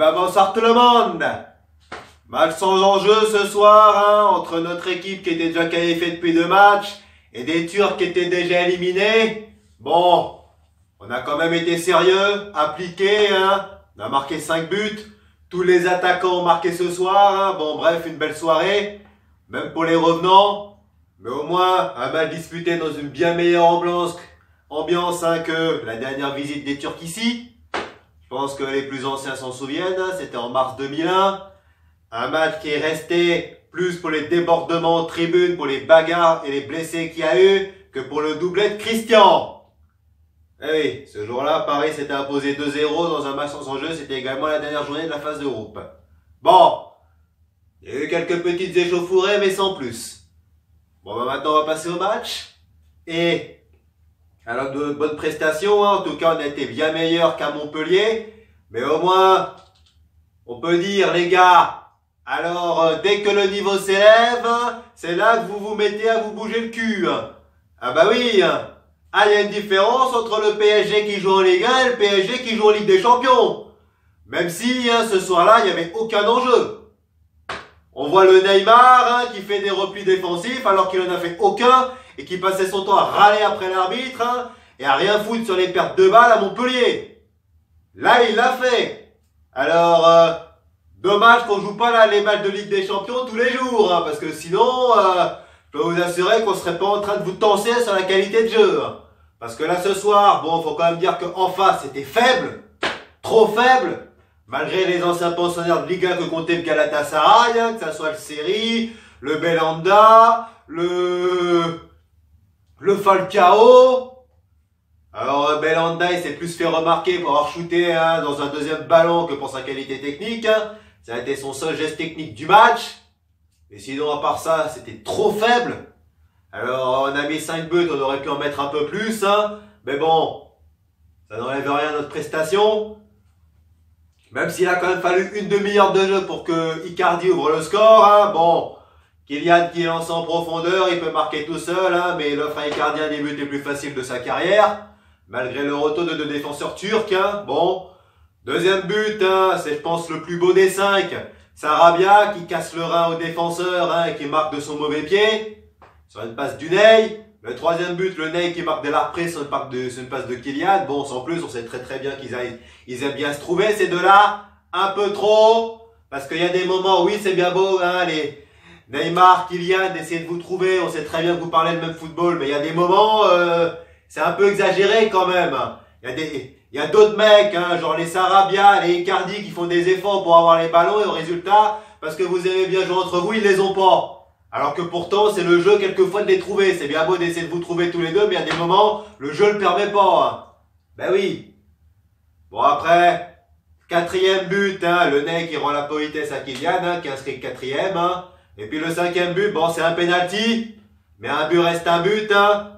bah bonsoir tout le monde. Match sans enjeu ce soir, hein, entre notre équipe qui était déjà qualifiée depuis 2 matchs et des Turcs qui étaient déjà éliminés. Bon, on a quand même été sérieux, appliqué, hein. On a marqué 5 buts. Tous les attaquants ont marqué ce soir, hein. Bon bref, une belle soirée, même pour les revenants. Mais au moins, un match disputé dans une bien meilleure ambiance hein, que la dernière visite des Turcs ici. Je pense que les plus anciens s'en souviennent, hein, c'était en mars 2001. Un match qui est resté plus pour les débordements de tribune, pour les bagarres et les blessés qu'il y a eu, que pour le doublé de Christian. Eh oui, ce jour-là, Paris s'était imposé 2-0 dans un match sans enjeu, c'était également la dernière journée de la phase de groupe. Bon, il y a eu quelques petites échauffourées, mais sans plus. Bon, bah maintenant on va passer au match. Et alors de bonnes prestations, hein. En tout cas on a été bien meilleur qu'à Montpellier. Mais au moins, on peut dire les gars, alors dès que le niveau s'élève, c'est là que vous vous mettez à vous bouger le cul. Ah bah oui, ah il y a une différence entre le PSG qui joue en Ligue 1 et le PSG qui joue en Ligue des Champions. Même si ce soir-là, il n'y avait aucun enjeu. On voit le Neymar qui fait des replis défensifs alors qu'il n'en a fait aucun et qui passait son temps à râler après l'arbitre et à rien foutre sur les pertes de balles à Montpellier. Là, il l'a fait. Alors, dommage qu'on joue pas là les matchs de Ligue des Champions tous les jours parce que sinon, je peux vous assurer qu'on serait pas en train de vous tenser sur la qualité de jeu. Parce que là, ce soir, bon, faut quand même dire qu'en face, c'était faible, trop faible. Malgré les anciens pensionnaires de Ligue 1 que comptait le Galatasaray, que ça soit le Seri, le Belhanda, le Falcao. Alors Belhanda, il s'est plus fait remarquer pour avoir shooté dans un deuxième ballon que pour sa qualité technique. Ça a été son seul geste technique du match. Mais sinon, à part ça, c'était trop faible. Alors on a mis 5 buts, on aurait pu en mettre un peu plus. Mais bon, ça n'enlève rien à notre prestation. Même s'il a quand même fallu une demi-heure de jeu pour que Icardi ouvre le score. Bon, Kylian qui lance en profondeur, il peut marquer tout seul, mais il offre à Icardi un des buts les plus faciles de sa carrière. Malgré le retour de 2 défenseurs turcs. Bon, deuxième but, c'est je pense le plus beau des 5. Sarabia qui casse le rein au défenseur et qui marque de son mauvais pied. Sur une passe du Ney. Le troisième but, le Ney qui marque dès la reprise sur une passe de Kylian. Bon, sans plus, on sait très bien qu'ils aiment bien se trouver, ces deux-là. Un peu trop. Parce qu'il y a des moments, oui, c'est bien beau, les Neymar, Kylian, d'essayer de vous trouver. On sait très bien que vous parlez le même football, mais il y a des moments, c'est un peu exagéré quand même. Il y a d'autres mecs, genre les Sarabia, les Icardi qui font des efforts pour avoir les ballons et au résultat, parce que vous aimez bien jouer entre vous, ils les ont pas. Alors que pourtant, c'est le jeu quelquefois de les trouver. C'est bien beau d'essayer de vous trouver tous les deux, mais il y a des moments, le jeu le permet pas. Ben oui. Bon après, 4e but, le Ney qui rend la politesse à Kylian, qui inscrit le 4e. Et puis le 5e but, bon c'est un penalty. Mais un but reste un but,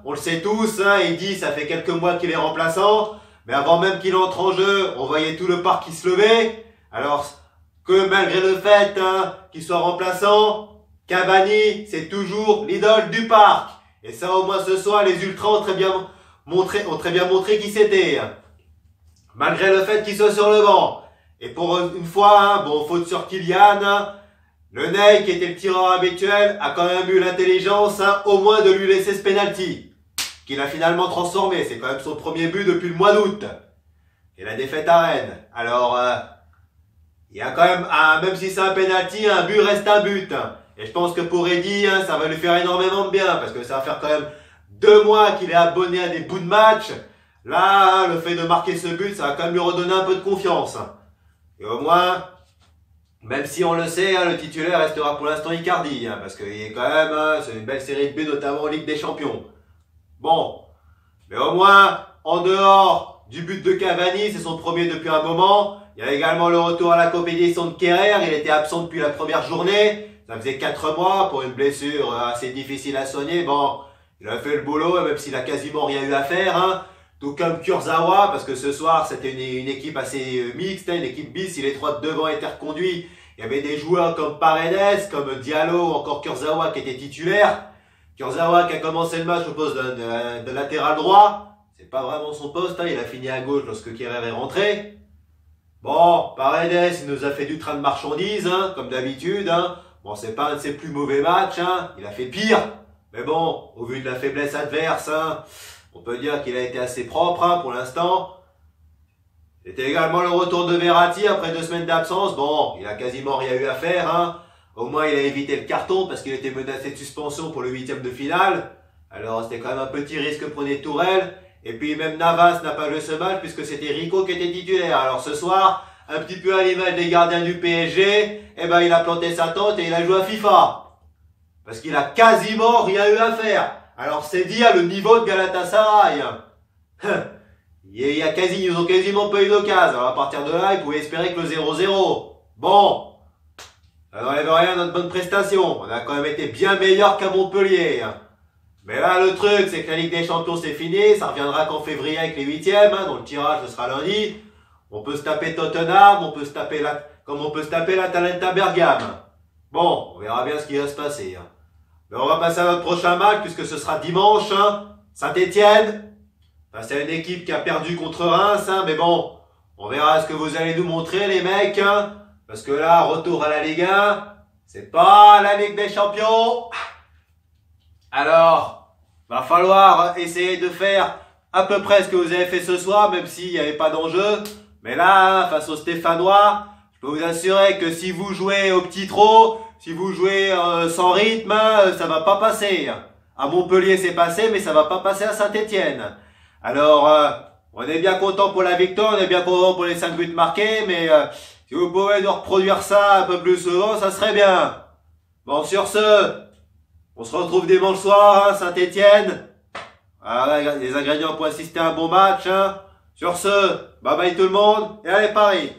on le sait tous. Il dit, ça fait quelques mois qu'il est remplaçant. Mais avant même qu'il entre en jeu, on voyait tout le parc qui se levait. Alors que malgré le fait qu'il soit remplaçant, Cavani, c'est toujours l'idole du parc. Et ça, au moins ce soir, les Ultras ont très bien montré qui c'était. Malgré le fait qu'il soit sur le banc. Et pour une fois, bon, faute sur Kylian, le Ney, qui était le tireur habituel, a quand même eu l'intelligence, au moins de lui laisser ce penalty. Qu'il a finalement transformé. C'est quand même son premier but depuis le mois d'août. Et la défaite à Rennes. Alors, il y a quand même, même si c'est un penalty, un but reste un but. Et je pense que pour Eddy, ça va lui faire énormément de bien, parce que ça va faire quand même 2 mois qu'il est abonné à des bouts de match. Là, le fait de marquer ce but, ça va quand même lui redonner un peu de confiance. Et au moins, même si on le sait, le titulaire restera pour l'instant Icardi, parce qu'il est quand même, c'est une belle série de buts, notamment en Ligue des Champions. Bon, mais au moins, en dehors du but de Cavani, c'est son premier depuis un moment. Il y a également le retour à la compétition de Kerrer, il était absent depuis la première journée. Ça faisait 4 mois pour une blessure assez difficile à soigner. Bon, il a fait le boulot, même s'il a quasiment rien eu à faire. Tout comme Kurzawa, parce que ce soir, c'était une équipe assez mixte, une équipe bis. Si les 3 de devant étaient reconduits, il y avait des joueurs comme Paredes, comme Diallo, encore Kurzawa qui était titulaire. Kurzawa qui a commencé le match au poste de latéral droit. C'est pas vraiment son poste, il a fini à gauche lorsque Kerrer est rentré. Bon, Paredes, il nous a fait du train de marchandises, hein, comme d'habitude. Hein. Bon, c'est pas un de ses plus mauvais matchs, hein. Il a fait pire. Mais bon, au vu de la faiblesse adverse, hein, on peut dire qu'il a été assez propre hein, pour l'instant. C'était également le retour de Verratti après 2 semaines d'absence. Bon, il a quasiment rien eu à faire. Hein. Au moins, il a évité le carton parce qu'il était menacé de suspension pour le 8e de finale. Alors, c'était quand même un petit risque que prenait Tourelle. Et puis, même Navas n'a pas joué ce match puisque c'était Rico qui était titulaire. Alors, ce soir, un petit peu à l'image des gardiens du PSG, eh ben, il a planté sa tente et il a joué à FIFA. Parce qu'il a quasiment rien eu à faire. Alors, c'est dire le niveau de Galatasaray. Ils ont quasiment pas eu d'occasion. Alors, à partir de là, ils pouvaient espérer que le 0-0. Bon. Ça n'enlève rien à notre bonne prestation. On a quand même été bien meilleur qu'à Montpellier. Mais là, le truc, c'est que la Ligue des Champions, c'est fini. Ça reviendra qu'en février avec les 8e. Hein, dont le tirage, ce sera lundi. On peut se taper Tottenham. Comme on peut se taper l'Atalanta Bergame. Bon, on verra bien ce qui va se passer. Hein. Mais on va passer à notre prochain match, puisque ce sera dimanche. Hein, Saint-Etienne. Enfin, c'est une équipe qui a perdu contre Reims. Hein, mais bon, on verra ce que vous allez nous montrer, les mecs. Hein. Parce que là, retour à la Ligue 1, c'est pas la Ligue des Champions. Alors, va falloir essayer de faire à peu près ce que vous avez fait ce soir, même s'il n'y avait pas d'enjeu. Mais là, face aux Stéphanois, je peux vous assurer que si vous jouez au petit trot, si vous jouez sans rythme, ça va pas passer. À Montpellier, c'est passé, mais ça va pas passer à Saint-Etienne. Alors, on est bien content pour la victoire, on est bien content pour les 5 buts marqués, mais si vous pouvez nous reproduire ça un peu plus souvent, ça serait bien. Bon, sur ce, on se retrouve dimanche soir, hein, Saint-Etienne. Voilà, les ingrédients pour assister à un bon match. Hein. Sur ce, bye bye tout le monde, et allez Paris.